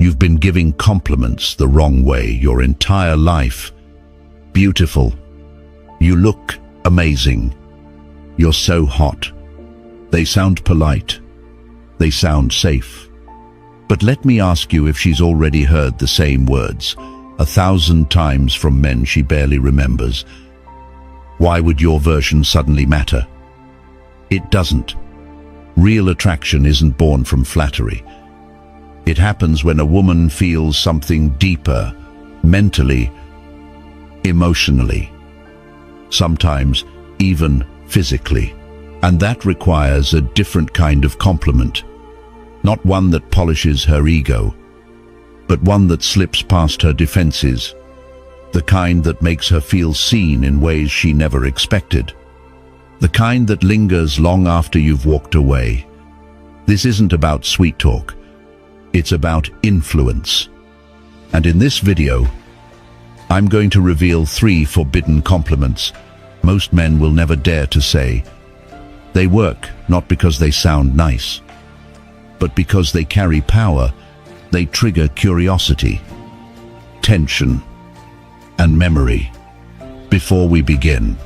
You've been giving compliments the wrong way your entire life. Beautiful. You look amazing. You're so hot. They sound polite. They sound safe. But let me ask you if she's already heard the same words 1,000 times from men she barely remembers. Why would your version suddenly matter? It doesn't. Real attraction isn't born from flattery. It happens when a woman feels something deeper, mentally, emotionally, sometimes even physically. And that requires a different kind of compliment, not one that polishes her ego, but one that slips past her defenses, the kind that makes her feel seen in ways she never expected, the kind that lingers long after you've walked away. This isn't about sweet talk, it's about influence. And in this video, I'm going to reveal 3 forbidden compliments most men will never dare to say. They work not because they sound nice, but because they carry power. They trigger curiosity, tension, and memory. Before we begin,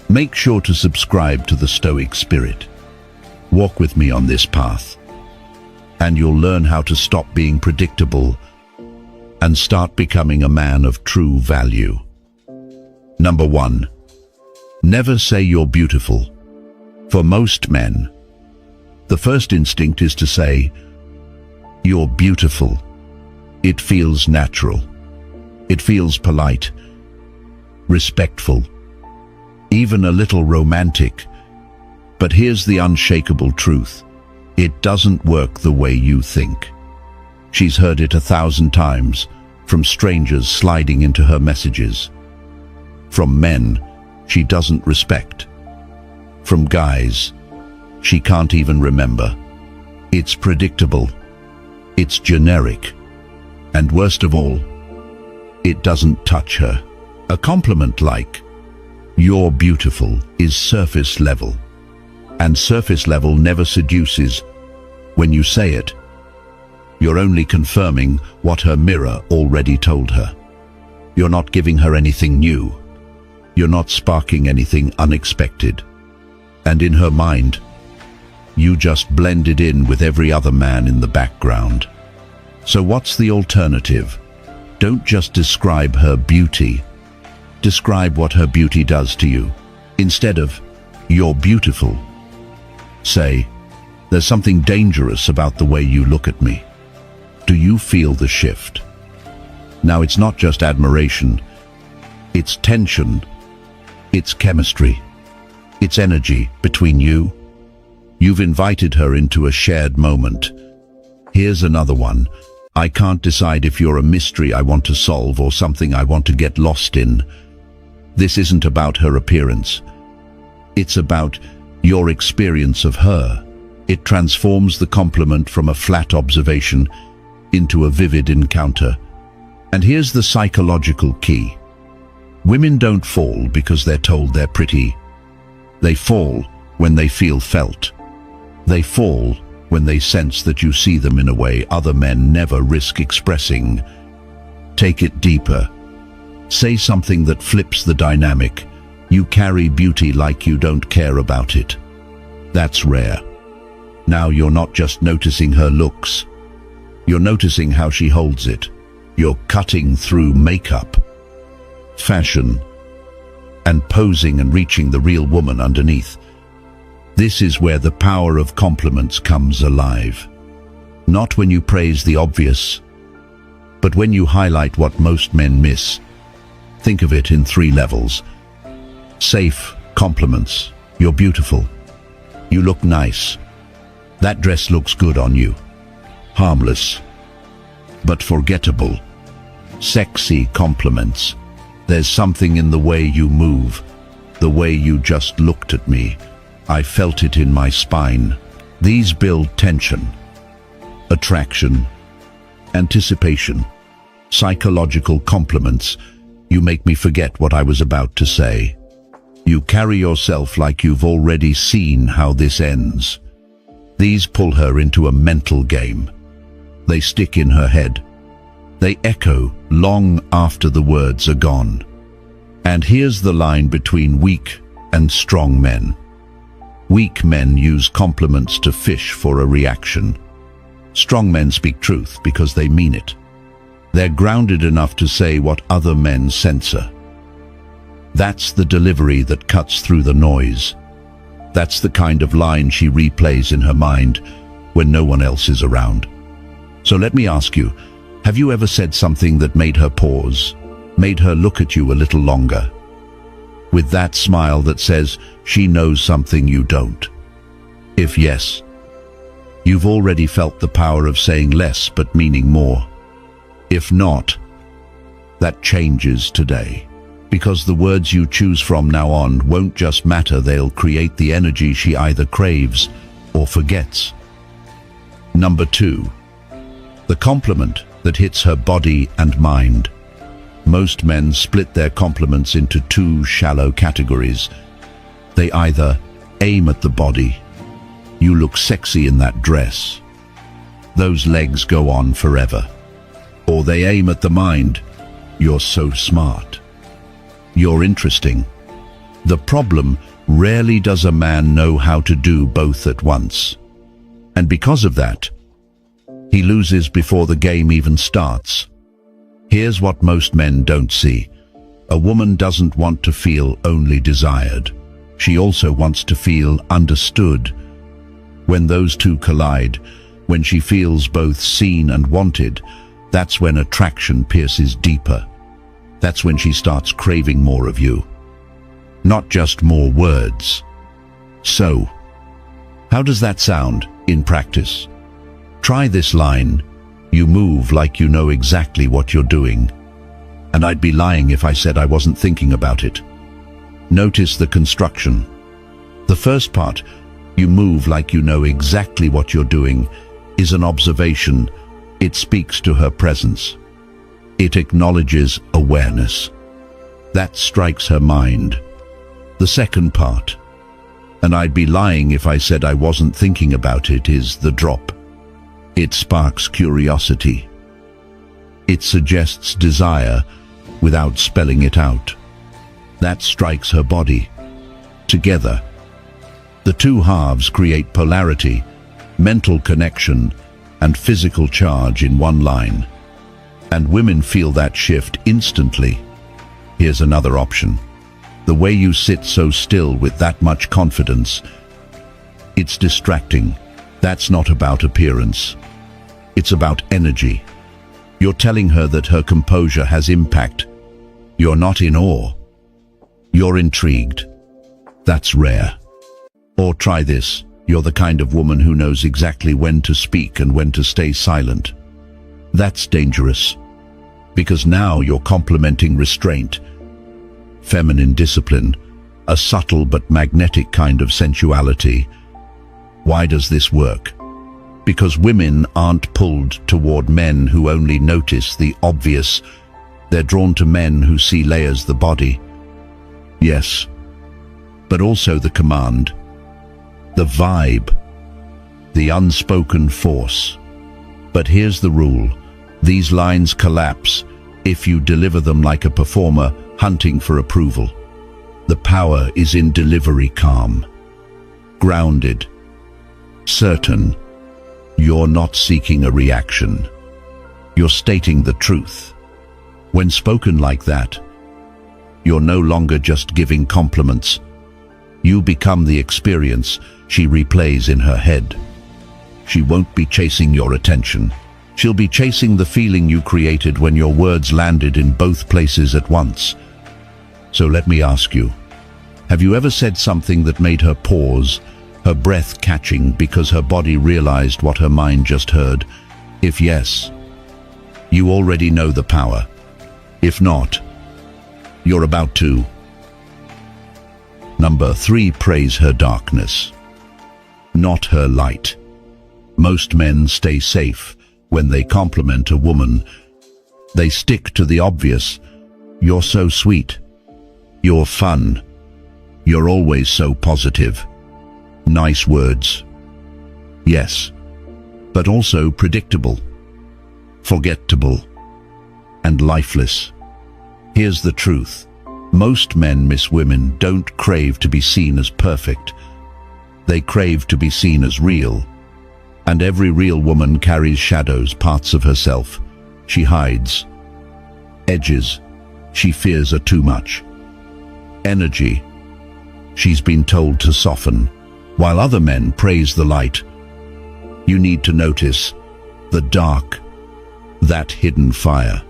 make sure to subscribe to the Stoic Spirit. Walk with me on this path, and you'll learn how to stop being predictable and start becoming a man of true value. Number 1. Never say you're beautiful. For most men, the first instinct is to say, "You're beautiful." It feels natural. It feels polite, respectful, even a little romantic. But here's the unshakable truth. It doesn't work the way you think. She's heard it 1,000 times, from strangers sliding into her messages, from men she doesn't respect, from guys she can't even remember. It's predictable, it's generic, and worst of all, it doesn't touch her. A compliment like, "You're beautiful," is surface level, and surface level never seduces. When you say it, you're only confirming what her mirror already told her. You're not giving her anything new. You're not sparking anything unexpected. And in her mind, you just blended in with every other man in the background. So what's the alternative? Don't just describe her beauty. Describe what her beauty does to you. Instead of, "You're beautiful," say, "There's something dangerous about the way you look at me." Do you feel the shift? Now it's not just admiration. It's tension. It's chemistry. It's energy between you. You've invited her into a shared moment. Here's another one. "I can't decide if you're a mystery I want to solve or something I want to get lost in." This isn't about her appearance. It's about your experience of her. It transforms the compliment from a flat observation into a vivid encounter. And here's the psychological key. Women don't fall because they're told they're pretty. They fall when they feel felt. They fall when they sense that you see them in a way other men never risk expressing. Take it deeper. Say something that flips the dynamic. "You carry beauty like you don't care about it." That's rare. Now you're not just noticing her looks. You're noticing how she holds it. You're cutting through makeup, fashion, and posing and reaching the real woman underneath. This is where the power of compliments comes alive. Not when you praise the obvious, but when you highlight what most men miss. Think of it in 3 levels. Safe compliments. "You're beautiful." "You look nice." "That dress looks good on you." Harmless, but forgettable. Sexy compliments. "There's something in the way you move, the way you just looked at me. I felt it in my spine." These build tension, attraction, anticipation. Psychological compliments. "You make me forget what I was about to say." You carry yourself like you've already seen how this ends. These pull her into a mental game. They stick in her head. They echo long after the words are gone. And here's the line between weak and strong men. Weak men use compliments to fish for a reaction. Strong men speak truth because they mean it. They're grounded enough to say what other men censor. That's the delivery that cuts through the noise. That's the kind of line she replays in her mind when no one else is around. So let me ask you, have you ever said something that made her pause, made her look at you a little longer, with that smile that says she knows something you don't? If yes, you've already felt the power of saying less but meaning more. If not, that changes today. Because the words you choose from now on won't just matter, they'll create the energy she either craves or forgets. Number 2, the compliment that hits her body and mind. Most men split their compliments into 2 shallow categories. They either aim at the body. You look sexy in that dress. Those legs go on forever. Or they aim at the mind. You're so smart. You're interesting. The problem, rarely does a man know how to do both at once. And because of that, he loses before the game even starts. Here's what most men don't see. A woman doesn't want to feel only desired. She also wants to feel understood. When those two collide, when she feels both seen and wanted, that's when attraction pierces deeper. That's when she starts craving more of you. Not just more words. So, how does that sound in practice? Try this line. You move like you know exactly what you're doing. And I'd be lying if I said I wasn't thinking about it. Notice the construction. The first part, you move like you know exactly what you're doing, is an observation. It speaks to her presence. It acknowledges awareness. That strikes her mind. The second part, and I'd be lying if I said I wasn't thinking about it, is the drop. It sparks curiosity. It suggests desire without spelling it out. That strikes her body. Together, the two halves create polarity, mental connection, and physical charge in one line. And women feel that shift instantly. Here's another option. The way you sit so still with that much confidence. It's distracting. That's not about appearance. It's about energy. You're telling her that her composure has impact. You're not in awe. You're intrigued. That's rare. Or try this. You're the kind of woman who knows exactly when to speak and when to stay silent. That's dangerous. Because now you're complimenting restraint, feminine discipline, a subtle but magnetic kind of sensuality. Why does this work? Because women aren't pulled toward men who only notice the obvious. They're drawn to men who see layers, the body. Yes, but also the command, the vibe, the unspoken force. But here's the rule. These lines collapse if you deliver them like a performer hunting for approval. The power is in delivery, calm, grounded, certain. You're not seeking a reaction. You're stating the truth. When spoken like that, you're no longer just giving compliments. You become the experience she replays in her head. She won't be chasing your attention. She'll be chasing the feeling you created when your words landed in both places at once. So let me ask you, have you ever said something that made her pause, her breath catching because her body realized what her mind just heard? If yes, you already know the power. If not, you're about to. Number 3, praise her darkness, not her light. Most men stay safe when they compliment a woman. They stick to the obvious. You're so sweet. You're fun. You're always so positive. Nice words. Yes, but also predictable. forgettable, and lifeless. Here's the truth. Most men miss women don't crave to be seen as perfect. They crave to be seen as real. And every real woman carries shadows, parts of herself. She hides. Edges she fears are too much. Energy she's been told to soften, while other men praise the light. You need to notice the dark, that hidden fire,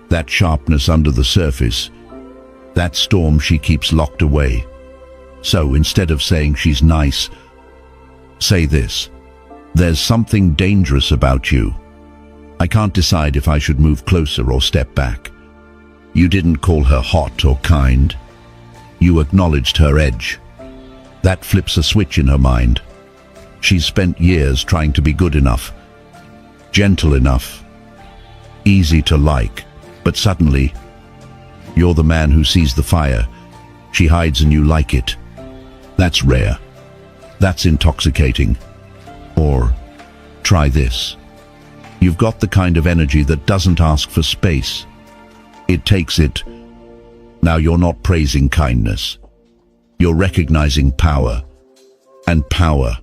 that sharpness under the surface, that storm she keeps locked away. So instead of saying she's nice, say this: there's something dangerous about you. I can't decide if I should move closer or step back. You didn't call her hot or kind. You acknowledged her edge. That flips a switch in her mind. She's spent years trying to be good enough, gentle enough, easy to like, but suddenly, you're the man who sees the fire. She hides and you like it. That's rare. That's intoxicating. Or, try this. You've got the kind of energy that doesn't ask for space. It takes it. Now you're not praising kindness. You're recognizing power. And power,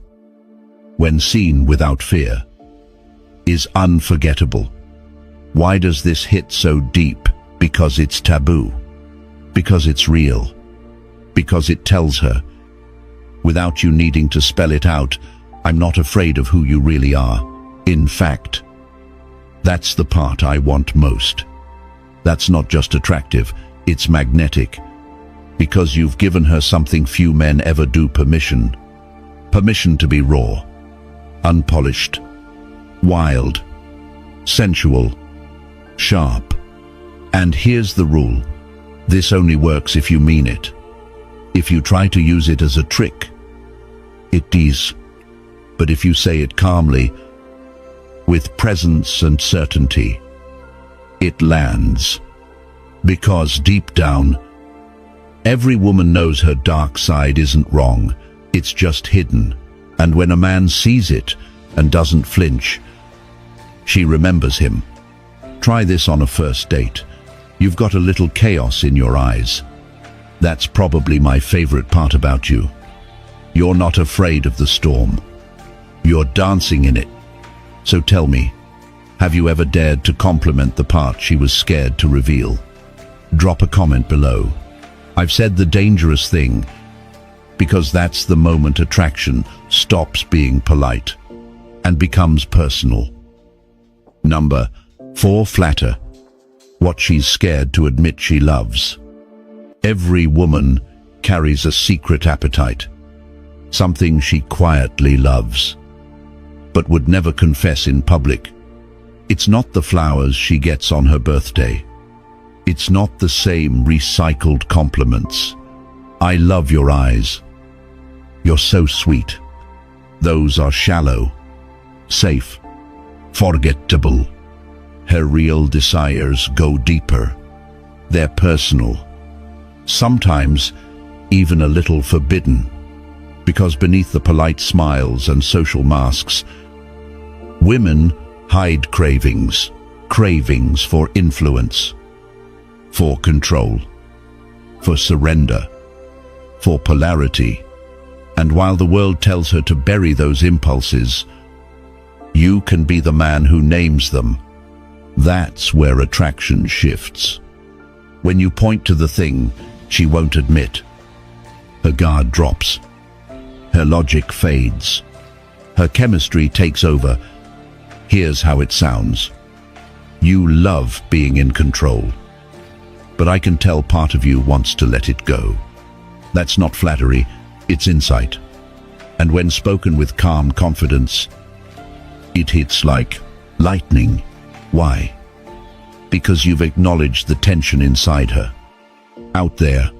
when seen without fear, is unforgettable. Why does this hit so deep? Because it's taboo. Because it's real. Because it tells her, without you needing to spell it out, I'm not afraid of who you really are. In fact, that's the part I want most. That's not just attractive, it's magnetic. Because you've given her something few men ever do: permission. Permission to be raw, unpolished, wild, sensual, sharp. And here's the rule. This only works if you mean it. If you try to use it as a trick, it dies. But if you say it calmly, with presence and certainty, it lands. Because deep down, every woman knows her dark side isn't wrong. It's just hidden. And when a man sees it and doesn't flinch, she remembers him. Try this on a first date. You've got a little chaos in your eyes. That's probably my favorite part about you. You're not afraid of the storm. You're dancing in it. So tell me, have you ever dared to compliment the part she was scared to reveal? Drop a comment below. I've said the dangerous thing, because that's the moment attraction stops being polite and becomes personal. Number 4, flatter. What she's scared to admit she loves. Every woman carries a secret appetite, something she quietly loves, but would never confess in public. It's not the flowers she gets on her birthday. It's not the same recycled compliments. I love your eyes. You're so sweet. Those are shallow, safe, forgettable. Her real desires go deeper. They're personal. Sometimes even a little forbidden. Because beneath the polite smiles and social masks, women hide cravings. Cravings for influence, for control, for surrender, for polarity. And while the world tells her to bury those impulses, you can be the man who names them. That's where attraction shifts. When you point to the thing she won't admit, her guard drops, her logic fades, her chemistry takes over. Here's how it sounds. You love being in control, but I can tell part of you wants to let it go. That's not flattery, it's insight. And when spoken with calm confidence, it hits like lightning. Why? Because you've acknowledged the tension inside her. Out there,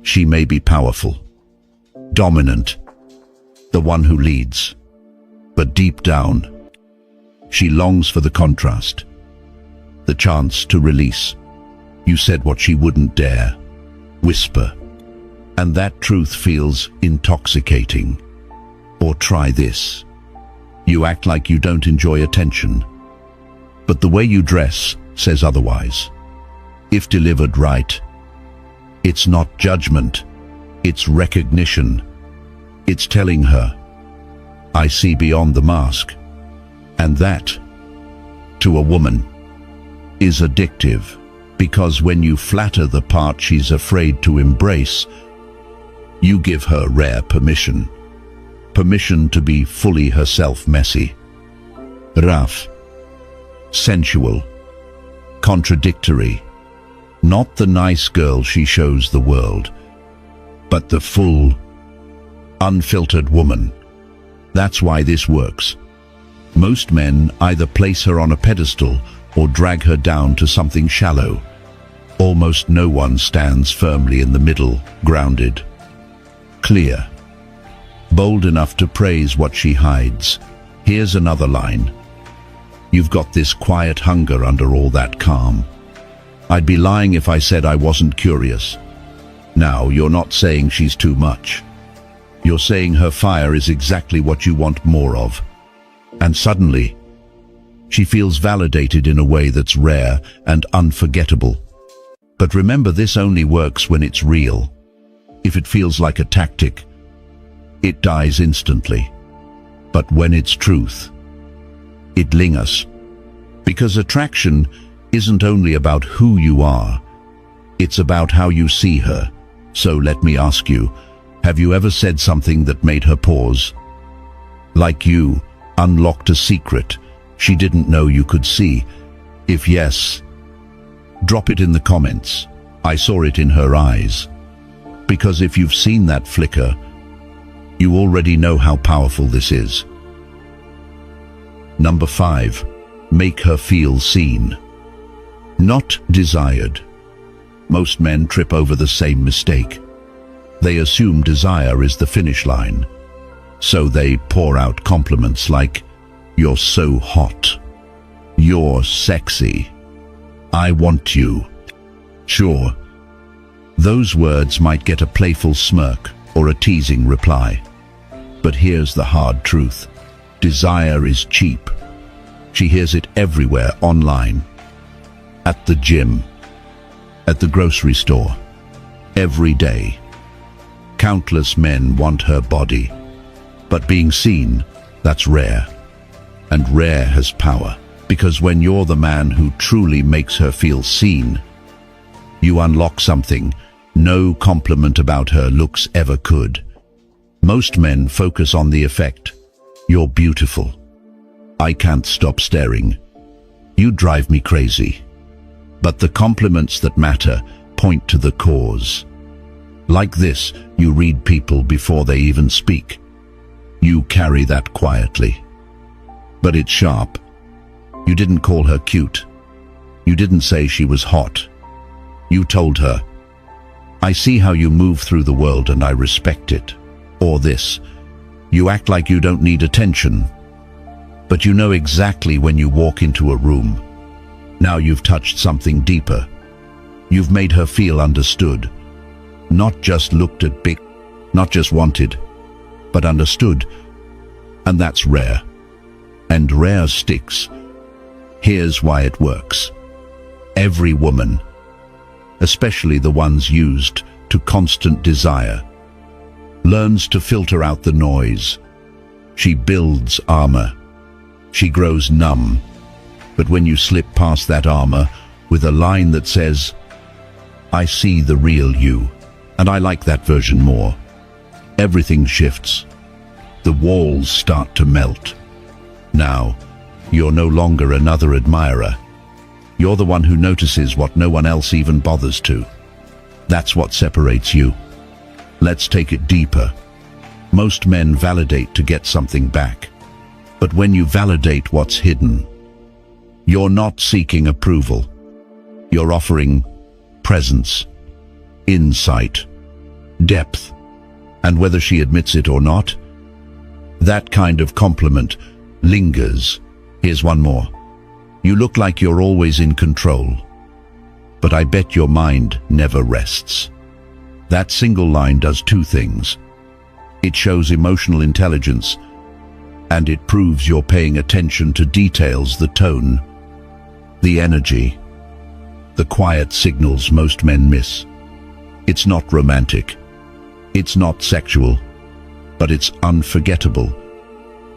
she may be powerful, dominant, the one who leads. But deep down, she longs for the contrast, the chance to release. You said what she wouldn't dare whisper. And that truth feels intoxicating. Or try this. You act like you don't enjoy attention. But the way you dress says otherwise. If delivered right, it's not judgment, it's recognition. It's telling her, I see beyond the mask. And that, to a woman, is addictive, because when you flatter the part she's afraid to embrace, you give her rare permission. Permission to be fully herself, messy, rough, sensual, contradictory. Not the nice girl she shows the world, but the full, unfiltered woman. That's why this works. Most men either place her on a pedestal or drag her down to something shallow. Almost no one stands firmly in the middle, grounded, clear, bold enough to praise what she hides. Here's another line. You've got this quiet hunger under all that calm. I'd be lying if I said I wasn't curious. Now, you're not saying she's too much. You're saying her fire is exactly what you want more of. And suddenly, she feels validated in a way that's rare and unforgettable. But remember, this only works when it's real. If it feels like a tactic, it dies instantly. But when it's truth, it lingers. Because attraction isn't only about who you are, it's about how you see her. So let me ask you, have you ever said something that made her pause? Like you unlocked a secret she didn't know you could see? If yes, drop it in the comments. I saw it in her eyes. Because if you've seen that flicker, you already know how powerful this is. Number 5, make her feel seen, not desired. Most men trip over the same mistake. They assume desire is the finish line. So they pour out compliments like, "You're so hot," "You're sexy," "I want you." Sure, those words might get a playful smirk or a teasing reply. But here's the hard truth. Desire is cheap. She hears it everywhere, online, at the gym, at the grocery store, every day. Countless men want her body. But being seen, that's rare. And rare has power. Because when you're the man who truly makes her feel seen, you unlock something no compliment about her looks ever could. Most men focus on the effect. "You're beautiful. I can't stop staring. You drive me crazy." But the compliments that matter point to the cause. Like this, you read people before they even speak. You carry that quietly. But it's sharp. You didn't call her cute. You didn't say she was hot. You told her, "I see how you move through the world and I respect it." Or this, "You act like you don't need attention, but you know exactly when you walk into a room." Now you've touched something deeper. You've made her feel understood. Not just looked at big, not just wanted, but understood. And that's rare. And rare sticks. Here's why it works. Every woman, especially the ones used to constant desire, learns to filter out the noise. She builds armor. She grows numb. But when you slip past that armor with a line that says, "I see the real you, and I like that version more," everything shifts. The walls start to melt. Now, you're no longer another admirer. You're the one who notices what no one else even bothers to. That's what separates you. Let's take it deeper. Most men validate to get something back. But when you validate what's hidden, you're not seeking approval. You're offering presence, insight, depth. And whether she admits it or not, that kind of compliment lingers. Here's one more. "You look like you're always in control, but I bet your mind never rests." That single line does two things. It shows emotional intelligence, and it proves you're paying attention to details, the tone, The energy, the quiet signals most men miss. It's not romantic, it's not sexual, but it's unforgettable.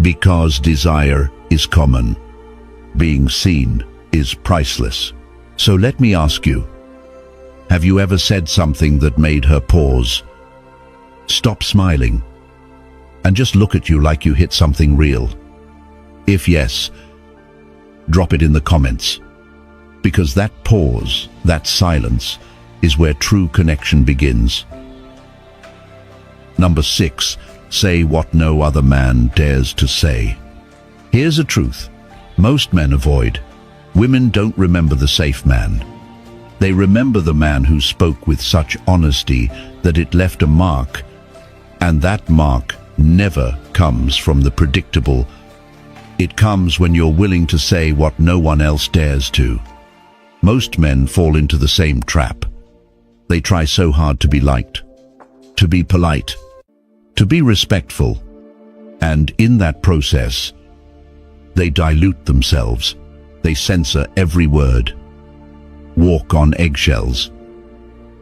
Because desire is common, being seen is priceless. So let me ask you, have you ever said something that made her pause, stop smiling, and just look at you like you hit something real? If yes, drop it in the comments. Because that pause, that silence, is where true connection begins. Number 6, say what no other man dares to say. Here's a truth most men avoid. Women don't remember the safe man. They remember the man who spoke with such honesty that it left a mark, and that mark never comes from the predictable. It comes when you're willing to say what no one else dares to. Most men fall into the same trap. They try so hard to be liked, to be polite, to be respectful, and in that process, they dilute themselves. They censor every word, walk on eggshells,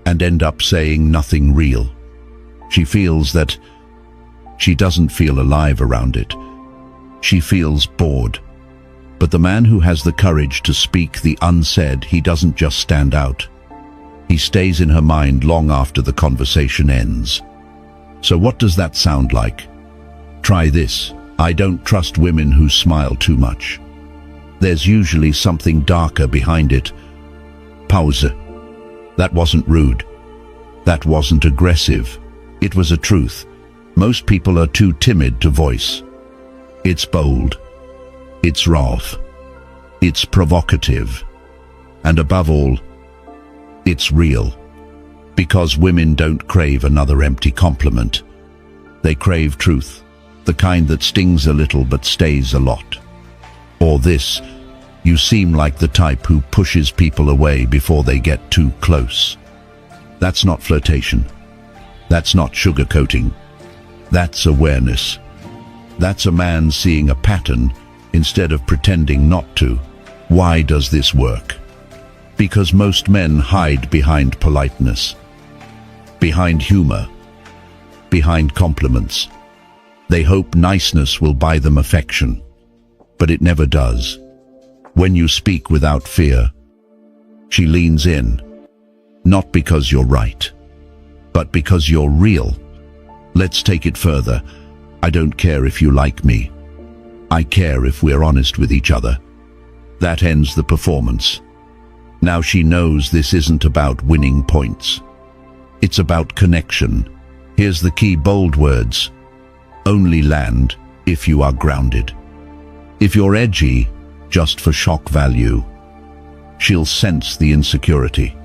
and end up saying nothing real. She feels that she doesn't feel alive around it. She feels bored. But the man who has the courage to speak the unsaid, he doesn't just stand out. He stays in her mind long after the conversation ends. So what does that sound like? Try this. I don't trust women who smile too much. There's usually something darker behind it. Pause. That wasn't rude. That wasn't aggressive. It was a truth. Most people are too timid to voice. It's bold. It's raw. It's provocative. And above all, it's real. Because women don't crave another empty compliment. They crave truth, the kind that stings a little but stays a lot. Or this, you seem like the type who pushes people away before they get too close. That's not flirtation. That's not sugarcoating. That's awareness. That's a man seeing a pattern instead of pretending not to. Why does this work? Because most men hide behind politeness, behind humor, behind compliments. They hope niceness will buy them affection, but it never does. When you speak without fear, she leans in, not because you're right, but because you're real. Let's take it further. I don't care if you like me. I care if we're honest with each other. That ends the performance. Now she knows this isn't about winning points. It's about connection. Here's the key bold words. Only land if you are grounded. If you're edgy, just for shock value, she'll sense the insecurity.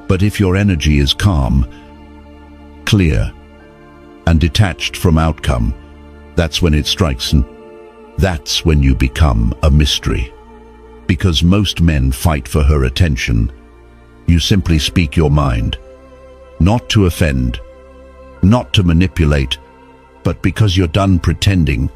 But if your energy is calm, clear, and detached from outcome, that's when it strikes, and that's when you become a mystery. Because most men fight for her attention. You simply speak your mind, not to offend, not to manipulate, but because you're done pretending,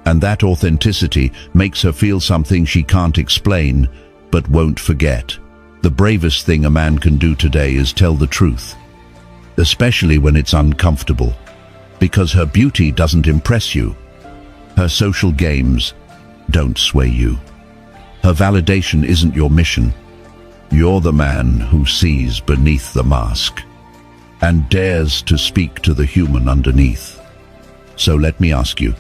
and that authenticity makes her feel something she can't explain, but won't forget. The bravest thing a man can do today is tell the truth, especially when it's uncomfortable, because her beauty doesn't impress you. Her social games don't sway you. Her validation isn't your mission. You're the man who sees beneath the mask and dares to speak to the human underneath. So let me ask you,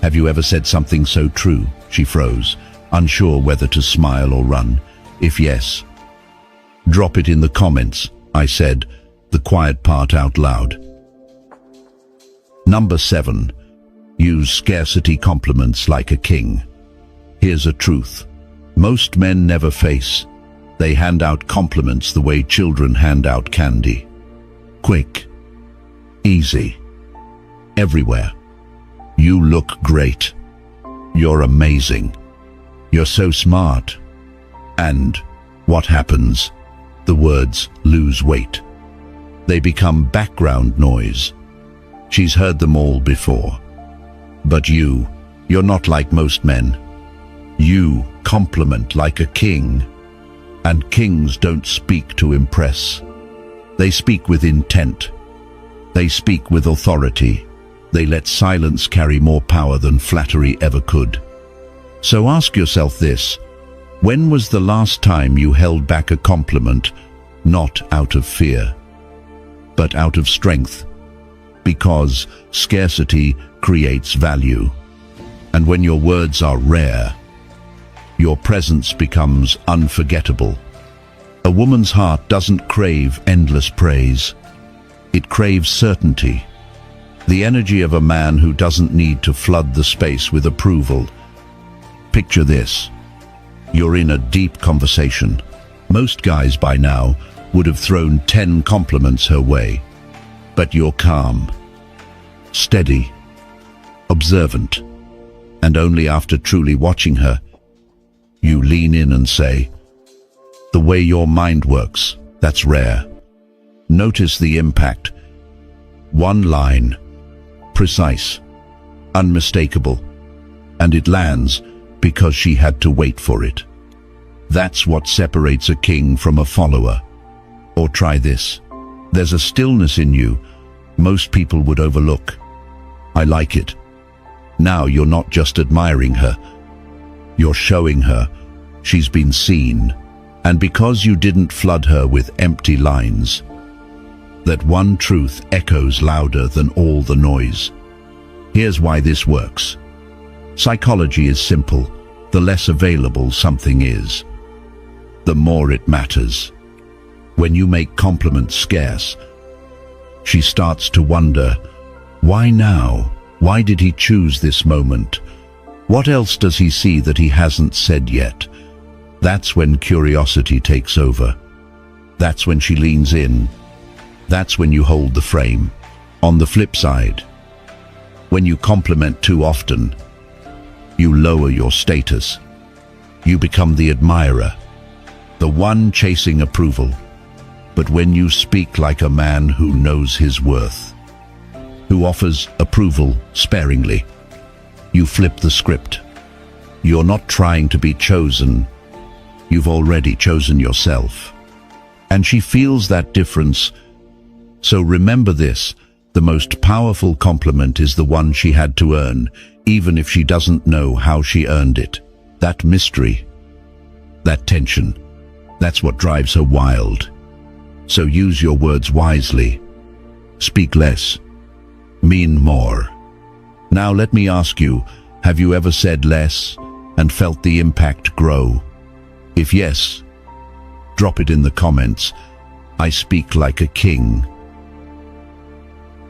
have you ever said something so true? She froze, unsure whether to smile or run. If yes, drop it in the comments. I said the quiet part out loud. Number 7, use scarcity compliments like a king. Here's a truth. Most men never face. They hand out compliments the way children hand out candy. Quick, easy, everywhere. You look great. You're amazing. You're so smart. And what happens? The words lose weight. They become background noise. She's heard them all before. But you're not like most men. You compliment like a king. And kings don't speak to impress. They speak with intent. They speak with authority. They let silence carry more power than flattery ever could. So ask yourself this: when was the last time you held back a compliment, not out of fear, but out of strength? Because scarcity creates value. And when your words are rare, your presence becomes unforgettable. A woman's heart doesn't crave endless praise. It craves certainty. The energy of a man who doesn't need to flood the space with approval. Picture this. You're in a deep conversation. Most guys by now would have thrown 10 compliments her way. But you're calm, steady, observant, and only after truly watching her, you lean in and say, "The way your mind works, that's rare." Notice the impact. One line, precise, unmistakable, and it lands because she had to wait for it. That's what separates a king from a follower. Or try this. There's a stillness in you most people would overlook. I like it. Now you're not just admiring her. You're showing her she's been seen. And because you didn't flood her with empty lines, that one truth echoes louder than all the noise. Here's why this works. Psychology is simple. The less available something is, the more it matters. When you make compliments scarce, she starts to wonder, why now? Why did he choose this moment? What else does he see that he hasn't said yet? That's when curiosity takes over. That's when she leans in. That's when you hold the frame. On the flip side, when you compliment too often, you lower your status. You become the admirer, the one chasing approval. But when you speak like a man who knows his worth, who offers approval sparingly, you flip the script. You're not trying to be chosen. You've already chosen yourself. And she feels that difference. So remember this, the most powerful compliment is the one she had to earn, even if she doesn't know how she earned it. That mystery, that tension, that's what drives her wild. So use your words wisely. Speak less, mean more. Now let me ask you, have you ever said less and felt the impact grow? If yes, drop it in the comments. I speak like a king.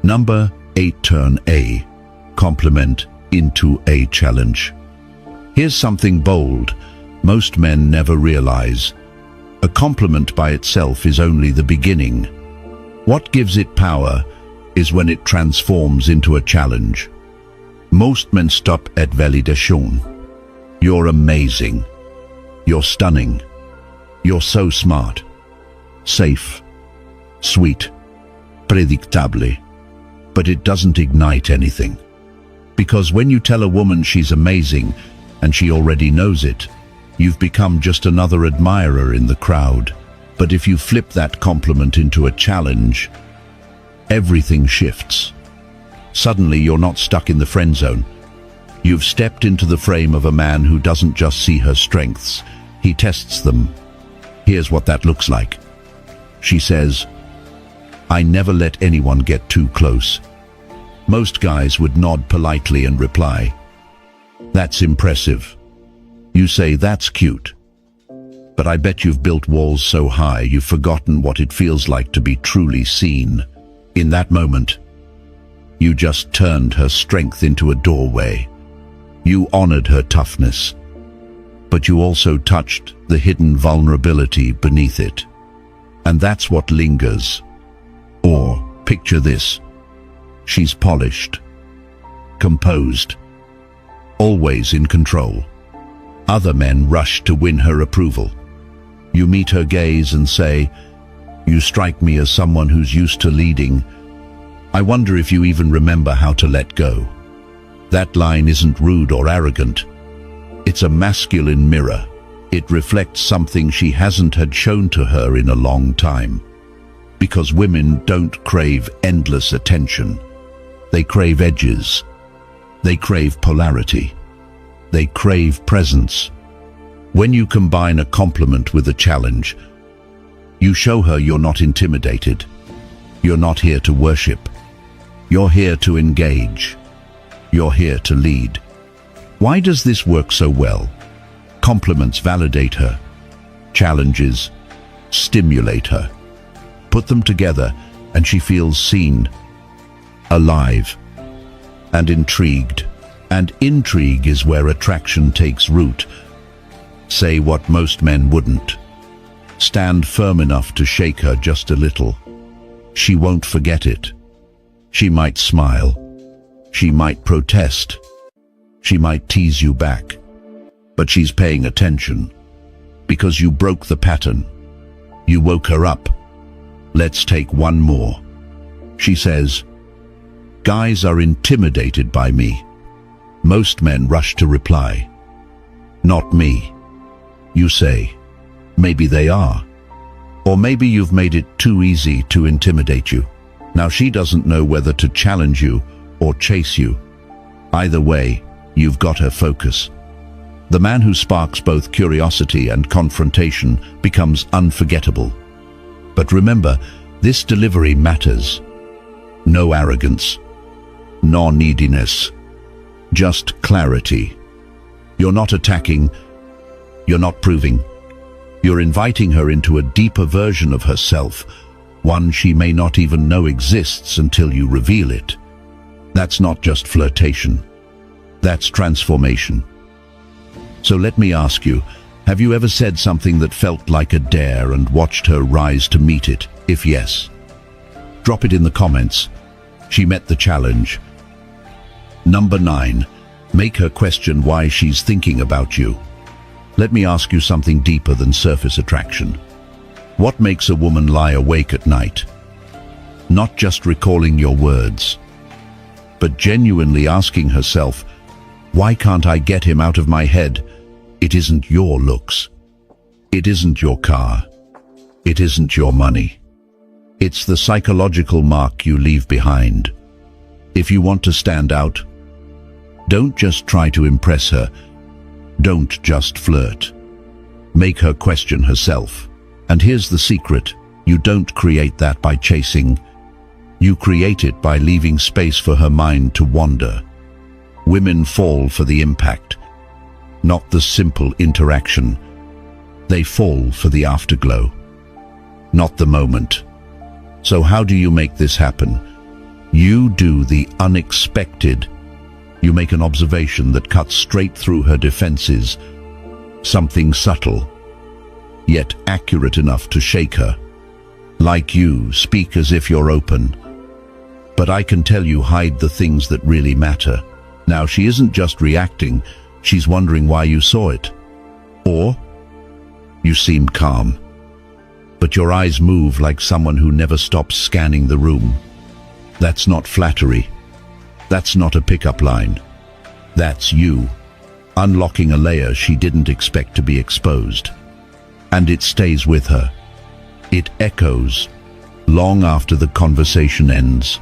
Number 8, turn a compliment into a challenge. Here's something bold most men never realize. A compliment by itself is only the beginning. What gives it power is when it transforms into a challenge. Most men stop at validation. You're amazing. You're stunning. You're so smart. Safe. Sweet. Predictable. But it doesn't ignite anything. Because when you tell a woman she's amazing, and she already knows it, you've become just another admirer in the crowd. But if you flip that compliment into a challenge, everything shifts. Suddenly you're not stuck in the friend zone. You've stepped into the frame of a man who doesn't just see her strengths, he tests them. Here's what that looks like. She says, "I never let anyone get too close." Most guys would nod politely and reply, "That's impressive." You say, "That's cute." But I bet you've built walls so high you've forgotten what it feels like to be truly seen. In that moment, you just turned her strength into a doorway. You honored her toughness, but you also touched the hidden vulnerability beneath it. And that's what lingers. Or, picture this. She's polished, composed, always in control. Other men rush to win her approval. You meet her gaze and say, "You strike me as someone who's used to leading. I wonder if you even remember how to let go." That line isn't rude or arrogant. It's a masculine mirror. It reflects something she hasn't had shown to her in a long time. Because women don't crave endless attention. They crave edges. They crave polarity. They crave presence. When you combine a compliment with a challenge, you show her you're not intimidated. You're not here to worship. You're here to engage. You're here to lead. Why does this work so well? Compliments validate her. Challenges stimulate her. Put them together and she feels seen, alive, and intrigued. And intrigue is where attraction takes root. Say what most men wouldn't. Stand firm enough to shake her just a little. She won't forget it. She might smile. She might protest. She might tease you back. But she's paying attention. Because you broke the pattern. You woke her up. Let's take one more. She says, "Guys are intimidated by me." Most men rush to reply, "Not me." You say, "Maybe they are." Or maybe you've made it too easy to intimidate you. Now she doesn't know whether to challenge you or chase you. Either way, you've got her focus. The man who sparks both curiosity and confrontation becomes unforgettable. But remember, this delivery matters. No arrogance, no neediness, just clarity. You're not attacking, you're not proving. You're inviting her into a deeper version of herself, one she may not even know exists until you reveal it. That's not just flirtation. That's transformation. So let me ask you, have you ever said something that felt like a dare and watched her rise to meet it? If yes, drop it in the comments. She met the challenge. Number 9, make her question why she's thinking about you. Let me ask you something deeper than surface attraction. What makes a woman lie awake at night? Not just recalling your words, but genuinely asking herself, why can't I get him out of my head? It isn't your looks. It isn't your car. It isn't your money. It's the psychological mark you leave behind. If you want to stand out, don't just try to impress her. Don't just flirt. Make her question herself. And here's the secret. You don't create that by chasing. You create it by leaving space for her mind to wander. Women fall for the impact, not the simple interaction. They fall for the afterglow, not the moment. So how do you make this happen? You do the unexpected. You make an observation that cuts straight through her defenses, something subtle, yet accurate enough to shake her. Like you, speak as if you're open. But I can tell you hide the things that really matter. Now she isn't just reacting, she's wondering why you saw it. Or, you seem calm, but your eyes move like someone who never stops scanning the room. That's not flattery. That's not a pickup line. That's you, unlocking a layer she didn't expect to be exposed. And it stays with her. It echoes long after the conversation ends.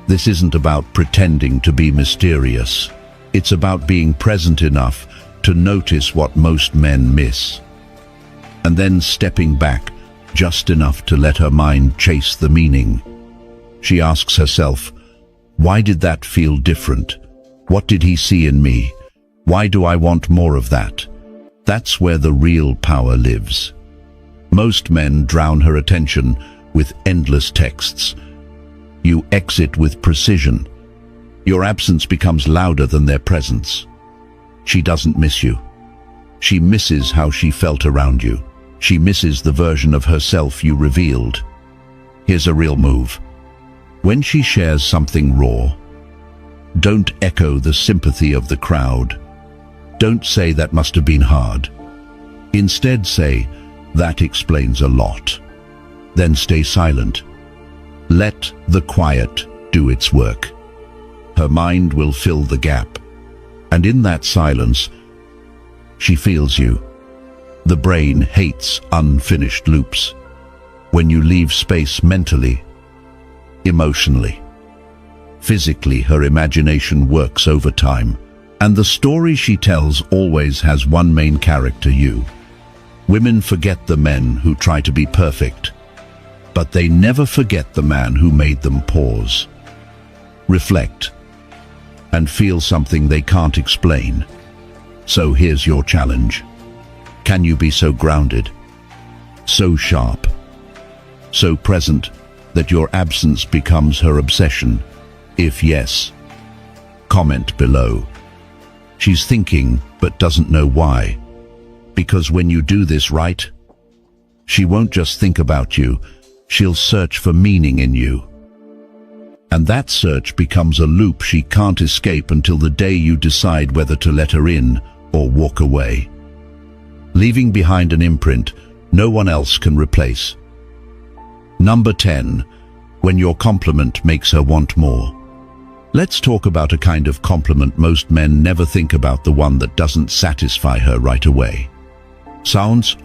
This isn't about pretending to be mysterious. It's about being present enough to notice what most men miss. And then stepping back just enough to let her mind chase the meaning. She asks herself, why did that feel different? What did he see in me? Why do I want more of that? That's where the real power lives. Most men drown her attention with endless texts. You exit with precision. Your absence becomes louder than their presence. She doesn't miss you. She misses how she felt around you. She misses the version of herself you revealed. Here's a real move. When she shares something raw, don't echo the sympathy of the crowd. Don't say that must have been hard. Instead say, that explains a lot. Then stay silent. Let the quiet do its work. Her mind will fill the gap. And in that silence, she feels you. The brain hates unfinished loops. When you leave space mentally, emotionally, physically, her imagination works overtime, and the story she tells always has one main character, you. Women forget the men who try to be perfect, but they never forget the man who made them pause, reflect, and feel something they can't explain. So here's your challenge. Can you be so grounded, so sharp, so present that your absence becomes her obsession? If yes, comment below. She's thinking but doesn't know why. Because when you do this right, she won't just think about you, she'll search for meaning in you. And that search becomes a loop she can't escape until the day you decide whether to let her in or walk away, leaving behind an imprint no one else can replace. Number 10. When your compliment makes her want more. Let's talk about a kind of compliment most men never think about, the one that doesn't satisfy her right away. Sounds